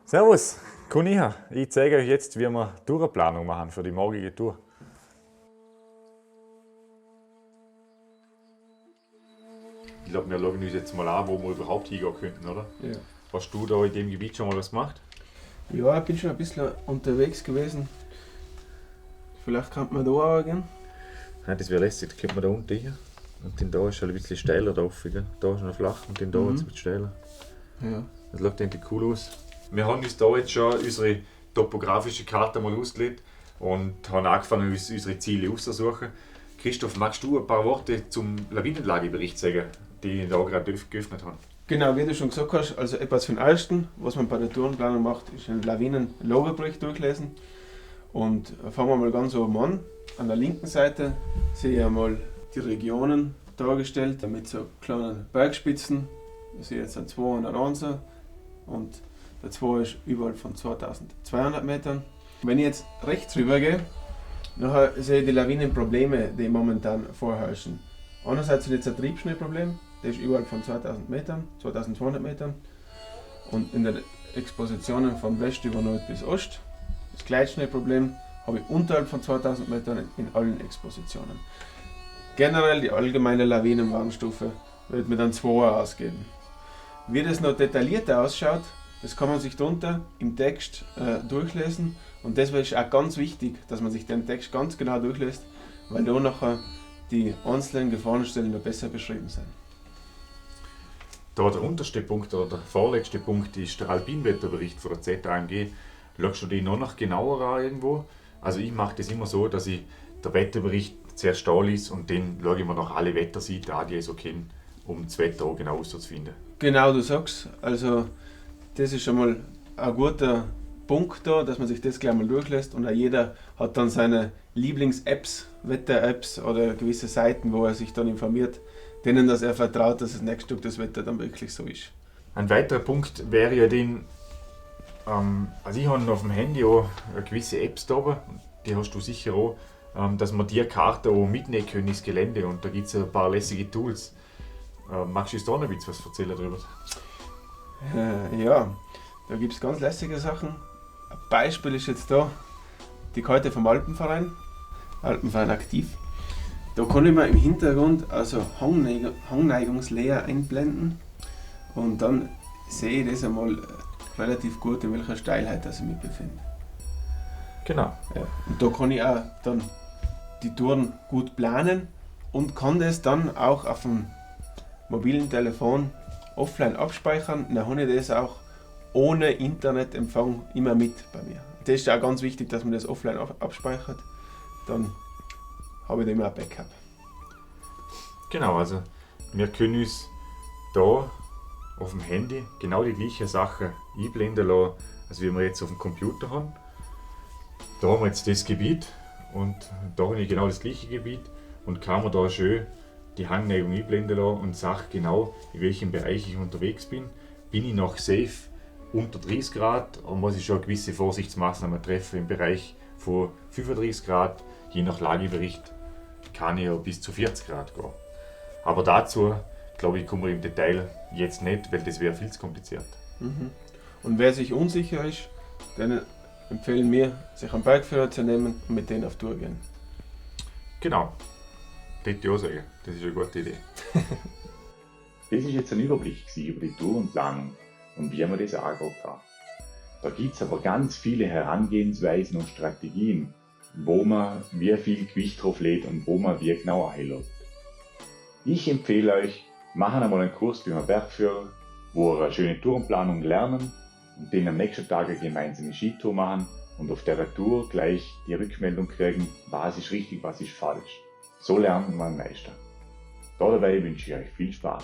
Servus, Kuni hier. Ich zeige euch jetzt, wie wir Tourenplanung machen für die morgige Tour. Ich glaube, wir schauen uns jetzt mal an, wo wir überhaupt hingehen könnten, oder? Ja. Hast du da in dem Gebiet schon mal was gemacht? Ja, ich bin schon ein bisschen unterwegs gewesen. Vielleicht kann man da auch gehen. Ja, das wäre lässig, da könnte man da unten hier. Und den da ist halt ein bisschen steiler drauf, gell? Da ist noch flach und den da ist ein bisschen steiler. Ja. Das sieht eigentlich cool aus. Wir haben uns da jetzt schon unsere topografische Karte mal ausgelegt und haben angefangen, uns unsere Ziele auszusuchen. Christoph, magst du ein paar Worte zum Lawinenlagebericht sagen, den ich da gerade geöffnet habe? Genau, wie du schon gesagt hast, also etwas für den Ersten, was man bei der Tourenplanung macht, ist einen Lawinen-Lagebericht durchlesen. Und fangen wir mal ganz oben an. An der linken Seite sehe ich einmal die Regionen dargestellt, mit so kleinen Bergspitzen. Ich sehe jetzt ein 2 und ein 1 und der 2 ist überall von 2200 Metern. Wenn ich jetzt rechts rüber gehe, nachher sehe ich die Lawinenprobleme, die momentan vorherrschen. Einerseits ist jetzt ein Triebschneeproblem, der ist überall von 2000 Metern, 2200 Metern. Und in den Expositionen von West über Nord bis Ost, das Gleitschneeproblem, habe ich unterhalb von 2000 Metern in allen Expositionen. Generell die allgemeine Lawinenwarnstufe wird mit einem 2er ausgeben. Wie das noch detaillierter ausschaut, das kann man sich darunter im Text durchlesen. Und deswegen ist auch ganz wichtig, dass man sich den Text ganz genau durchliest, weil da nachher die einzelnen Gefahrenstellen noch besser beschrieben sind. Da der unterste Punkt oder der vorletzte Punkt ist der Alpinwetterbericht von der ZAMG. Schaust du den noch genauer an irgendwo? Also ich mache das immer so, dass ich den Wetterbericht zuerst da lese und dann schaue ich mir noch alle Wetterseiten an, die ich so kenne, um das Wetter auch genau auszufinden. Genau, du sagst, also das ist schon mal ein guter Punkt da, dass man sich das gleich mal durchlässt und auch jeder hat dann seine Lieblings-Apps, Wetter-Apps oder gewisse Seiten, wo er sich dann informiert, denen dass er vertraut, dass das nächste Stück das Wetter dann wirklich so ist. Ein weiterer Punkt wäre ja den, also ich habe auf dem Handy auch gewisse Apps da oben, die hast du sicher auch, dass man die Karte auch mitnehmen können ins Gelände und da gibt es ein paar lässige Tools. Magst du uns da noch was erzählen darüber? Ja, da gibt es ganz lässige Sachen. Ein Beispiel ist jetzt da die Karte vom Alpenverein aktiv. Da kann ich mir im Hintergrund also Hangneigungslayer einblenden und dann sehe ich das einmal relativ gut, in welcher Steilheit ich mich befinde. Genau. Ja. Und da kann ich auch dann die Touren gut planen und kann das dann auch auf dem mobilen Telefon offline abspeichern. Dann habe ich das auch ohne Internetempfang immer mit bei mir. Das ist auch ganz wichtig, dass man das offline abspeichert. Dann habe ich da immer ein Backup. Genau, also wir können uns da auf dem Handy genau die gleiche Sache einblenden lassen, als wie wir jetzt auf dem Computer haben. Da haben wir jetzt das Gebiet und da habe ich genau das gleiche Gebiet und kann mir da schön die Hangneigung einblenden lassen und sage genau, in welchem Bereich ich unterwegs bin. Bin ich noch safe unter 30 Grad und muss ich schon gewisse Vorsichtsmaßnahmen treffen im Bereich von 35 Grad. Je nach Lagebericht kann ich ja bis zu 40 Grad gehen. Aber dazu, glaube ich, kommen wir im Detail jetzt nicht, weil das wäre viel zu kompliziert. Und wer sich unsicher ist, dann empfehlen wir, sich einen Bergführer zu nehmen und mit denen auf Tour gehen. Genau, das hätte ich auch sagen. Das ist eine gute Idee. Das ist jetzt ein Überblick über die Tourenplanung und wie man das angeguckt hat. Da gibt es aber ganz viele Herangehensweisen und Strategien, wo man wie viel Gewicht drauf lädt und wo man wie genau einlädt. Ich empfehle euch, machen einmal einen Kurs beim Bergführer, wo ihr eine schöne Tourenplanung lernen und dann am nächsten Tag eine gemeinsame Skitour machen und auf der Tour gleich die Rückmeldung kriegen, was ist richtig, was ist falsch. So lernt man am meisten. Dabei wünsche ich euch viel Spaß.